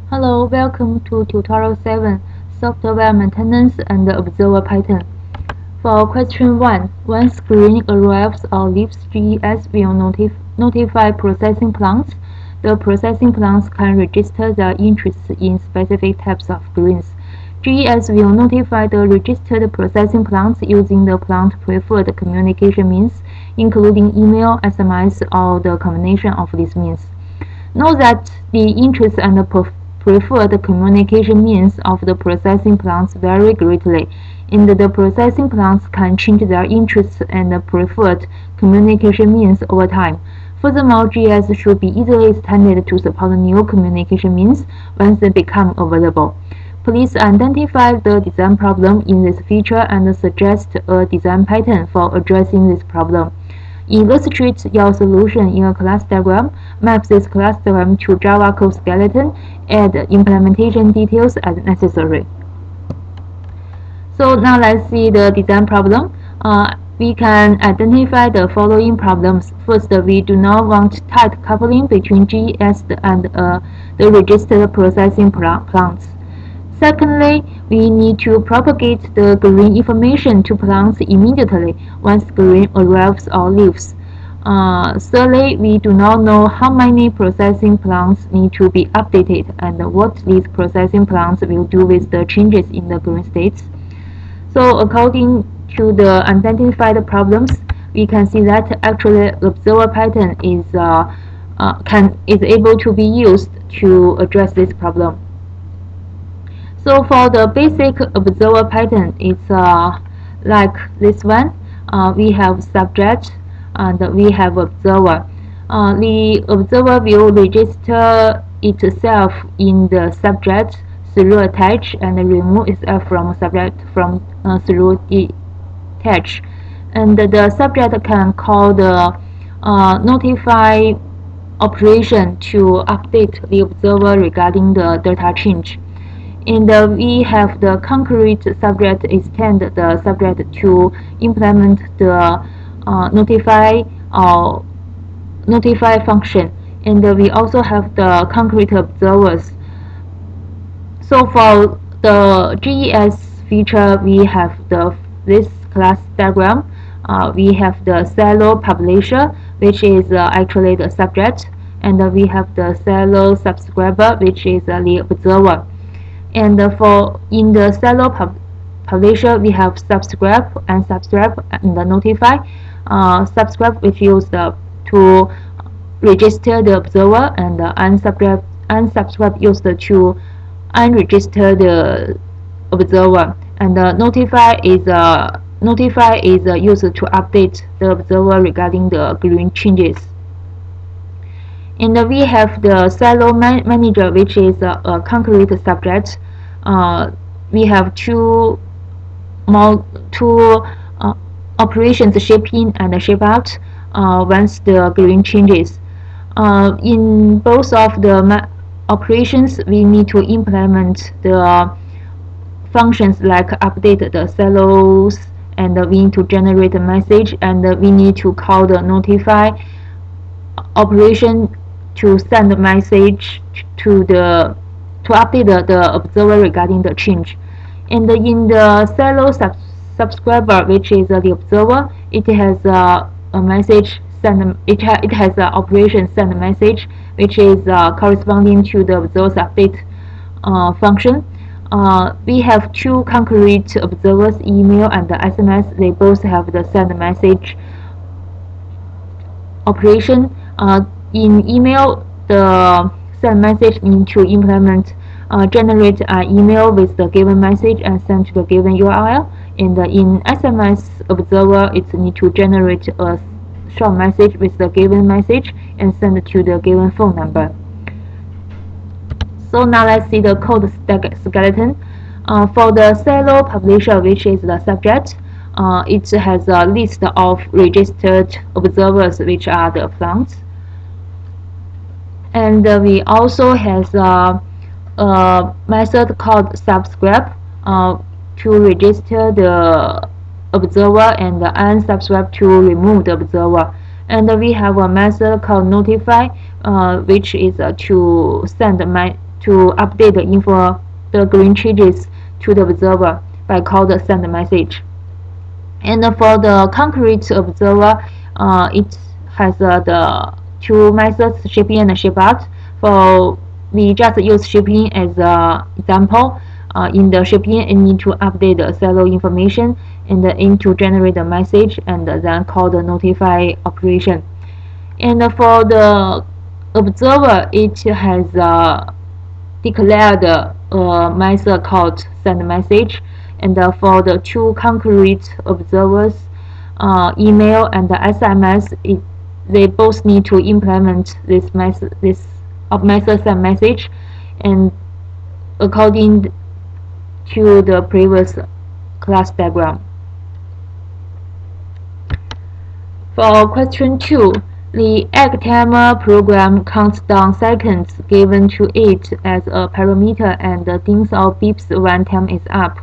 Hello, welcome to tutorial 7, Software Maintenance and Observer Pattern. For question 1, when screen arrives or leaves, GES will notify processing plants. The processing plants can register their interest in specific types of greens. GES will notify the registered processing plants using the plant preferred communication means, including email, SMS, or the combination of these means. Note that the interest and preferred communication means of the processing plants vary greatly, and the processing plants can change their interests and preferred communication means over time. Furthermore, GS should be easily extended to support new communication means once they become available. Please identify the design problem in this feature and suggest a design pattern for addressing this problem. Illustrate your solution in a class diagram, map this class diagram to Java code skeleton, add implementation details as necessary. So now let's see the design problem. We can identify the following problems. First, we do not want tight coupling between GES and the registered processing plants. Secondly, we need to propagate the green information to plants immediately once green arrives or leaves. Thirdly, we do not know how many processing plants need to be updated and what these processing plants will do with the changes in the green states. So according to the identified problems, we can see that actually the observer pattern is able to be used to address this problem. So for the basic observer pattern, it's like this one. We have subject and we have observer. The observer will register itself in the subject through attach and remove itself from subject through detach. And the subject can call the notify operation to update the observer regarding the data change. And we have the concrete subject extend the subject to implement the notify function. And we also have the concrete observers. So for the GES feature, we have this class diagram. We have the silo publisher, which is actually the subject, and we have the silo subscriber, which is the observer. And for in the silo publisher, we have subscribe and notify. Subscribe which used to register the observer, and unsubscribe used to unregister the observer. And notify is used to update the observer regarding the green changes. And we have the silo manager, which is a concrete subject. We have two operations, shape in and shape out, once the green changes. In both of the operations, we need to implement the functions like update the silos, and we need to generate a message, and we need to call the notify operation to send a message to update the observer regarding the change. And in the silo subscriber, which is the observer, it has a message send. It has an operation send a message, which is corresponding to the observer's update function. We have two concrete observers, email and the SMS. They both have the send message operation. In email, the send message need to implement generate an email with the given message and send to the given URL. And in SMS observer, it need to generate a short message with the given message and send to the given phone number. So now let's see the code skeleton. For the silo publisher, which is the subject, it has a list of registered observers, which are the plants. And we also has a method called subscribe to register the observer, and unsubscribe to remove the observer. And we have a method called notify, which is to send to update the info, the green changes to the observer by called send message. And for the concrete observer, it has the two methods, shipping and ship out. For we just use shipping as an example. In the shipping, it need to update the silo information and aim to generate the message and then call the notify operation. And for the observer, it has declared a method called send message. And for the two concrete observers, email and SMS, they both need to implement this method send message, and according to the previous class diagram. For question 2, the egg timer program counts down seconds given to it as a parameter and dings or beeps when time is up.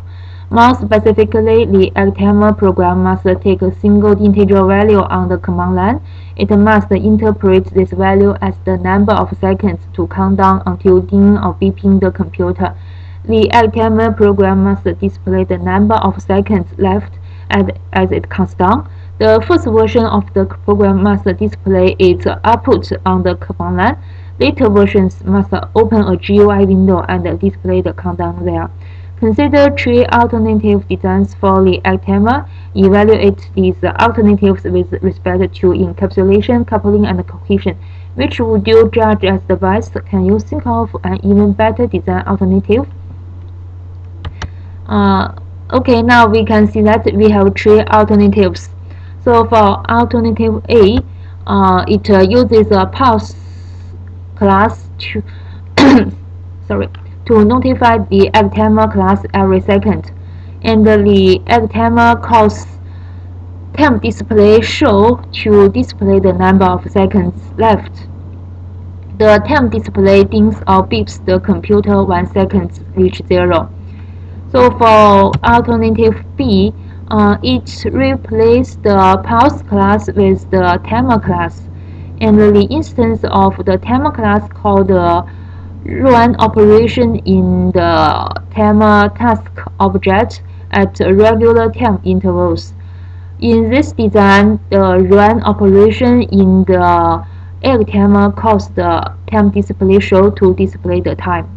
More specifically, the egg timer program must take a single integer value on the command line. It must interpret this value as the number of seconds to count down until ding or beeping the computer. The egg timer program must display the number of seconds left as it counts down. The first version of the program must display its output on the command line. Later versions must open a GUI window and display the countdown there. Consider three alternative designs for the egg timer. Evaluate these alternatives with respect to encapsulation, coupling, and cohesion. Which would you judge as the best? Can you think of an even better design alternative? Okay, now we can see that we have three alternatives. So for alternative A, it uses a pulse class to to notify the egg timer class every second, and the egg timer calls time display show to display the number of seconds left. The time display dings or beeps the computer when seconds reach 0. So for alternative B, it replaces the pulse class with the timer class, and the instance of the timer class called the run operation in the timer task object at regular time intervals. In this design, the run operation in the egg timer calls the time display show to display the time.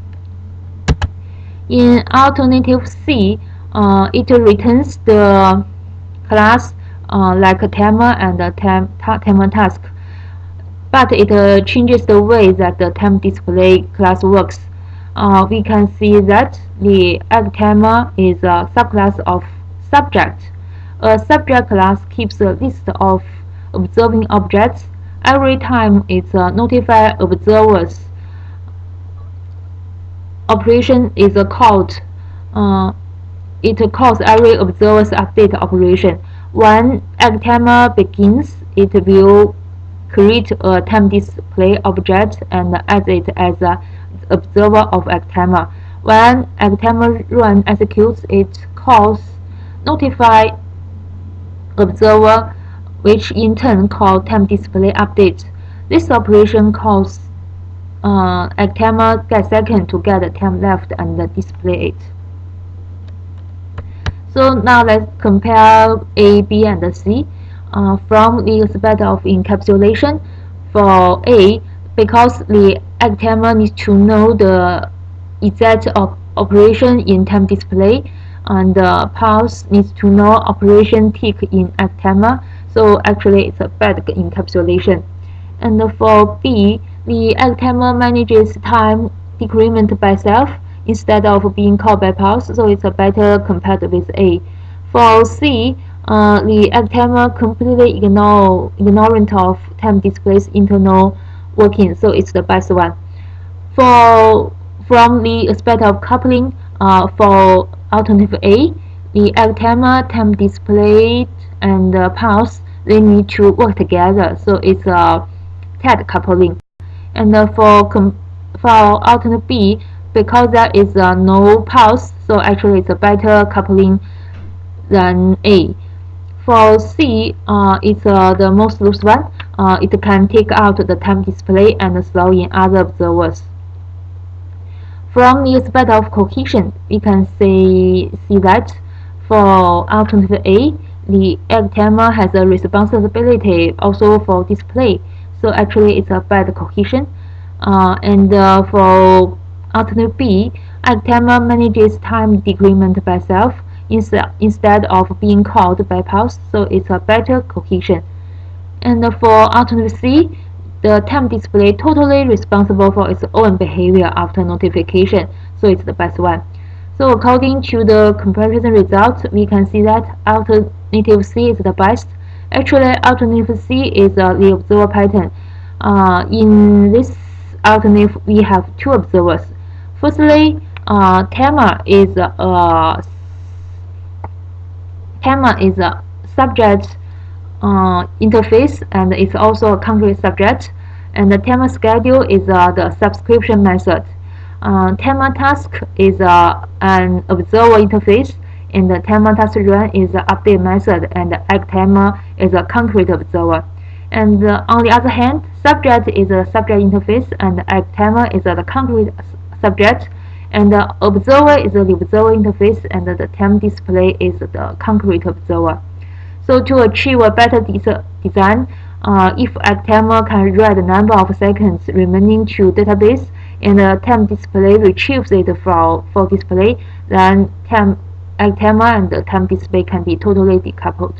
In alternative C, it returns the class like a timer and a timer task, but it changes the way that the time display class works. We can see that the egg timer is a subclass of subject. A subject class keeps a list of observing objects. Every time it notifies observers, operation is called. It calls every observer's update operation. When egg timer begins, it will create a time display object and add it as an observer of egg timer. When egg timer run executes, it calls notify observer, which in turn calls time display update. This operation calls egg timer get second to get the time left and display it. So now let's compare A, B, and C. From the aspect of encapsulation, for A, because the egg timer needs to know the exact operation in time display, and the pulse needs to know operation tick in egg timer, so actually it's a bad encapsulation. And for B, the egg timer manages time decrement by self instead of being called by pulse, so it's a better compared with A. For C, the egg timer completely ignorant of time display's internal working, so it's the best one. From the aspect of coupling, for alternative A, the egg timer, time display, and pulse, they need to work together, so it's a tight coupling. And for alternative B, because there is no pulse, so actually it's a better coupling than A. For C, it's the most loose one. It can take out the time display and slow in other observers. From the aspect of cohesion, we can see that for alternative A, the egg timer has a responsibility also for display, so actually it's a bad cohesion. And for alternative B, egg timer manages time decrement by self instead of being called by pulse, so it's a better cohesion. And for alternative C, the time display totally responsible for its own behavior after notification, so it's the best one. So according to the comparison results, we can see that alternative C is the best. Actually, alternative C is the observer pattern. In this alternative, we have two observers. Firstly, timer is a subject interface, and it's also a concrete subject. And the timer schedule is the subscription method. Timer task is an observer interface, and the timer task run is the update method, and the egg timer is a concrete observer. And on the other hand, subject is a subject interface, and the egg timer is the concrete subject, and the observer is the observer interface, and the time display is the concrete observer. So to achieve a better design, if egg timer can read the number of seconds remaining to database, and the time display retrieves it for display, then egg timer and the time display can be totally decoupled.